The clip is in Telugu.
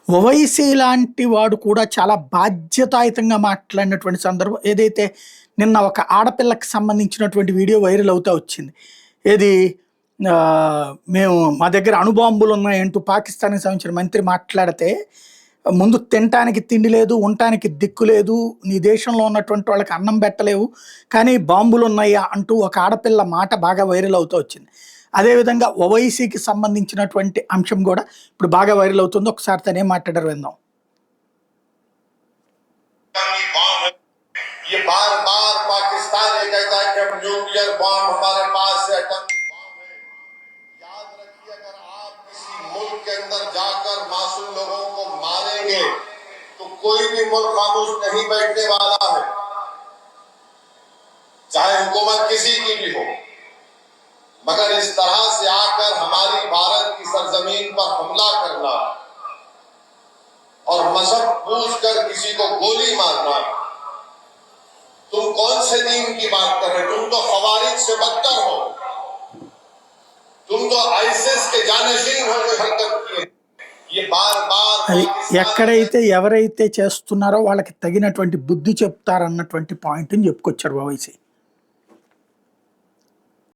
ఓవైసీ లాంటి వాడు కూడా చాలా బాధ్యతాయుతంగా మాట్లాడినటువంటి సందర్భం ఏదైతే నిన్న ఒక ఆడపిల్లకి సంబంధించినటువంటి వీడియో వైరల్ అవుతా వచ్చింది. ఏది మేము మా దగ్గర అణుబాంబులు ఉన్నాయంటూ పాకిస్తాన్‌కి సంబంధించిన మంత్రి మాట్లాడితే, ముందు తినటానికి తిండి లేదు, ఉండటానికి దిక్కు లేదు, నీ దేశంలో ఉన్నటువంటి వాళ్ళకి అన్నం పెట్టలేవు, కానీ బాంబులున్నాయా అంటూ ఒక ఆడపిల్ల మాట బాగా వైరల్ అవుతూ వచ్చింది. అదేవిధంగా ఓవైసీకి సంబంధించినటువంటి అంశం కూడా ఇప్పుడు బాగా వైరల్ అవుతుంది. ఒకసారి తనేం మాట్లాడారు విందాం. ये बार बार पाकिस्तान ये कहता है कि हम न्यूक्लियर बॉम्ब हमारे पास है, एटॉमिक बॉम्ब है। याद रखिए, अगर आप किसी मुल्क के अंदर जाकर मासूम लोगों को मारेंगे तो कोई भी मुल्क खामोश नहीं बैठने वाला है, चाहे हुकूमत किसी की भी हो। मगर इस तरह से आकर हमारी भारत की सरजमीन पर हमला करना और मजहब पूछ कर किसी को गोली मारना, तुम कौन से दीन की बात कर रहे हो? तुम तो खवारिज से बदतर हो, तुम तो आईएसएस के जानशीन होने हरकत किए। ये बार बार అది ఎక్కడైతే ఎవరైతే చేస్తున్నారో వాళ్ళకి తగినటువంటి బుద్ధి చెప్తారన్నటువంటి పాయింట్ని చెప్పుకొచ్చారు ఓవైసీ.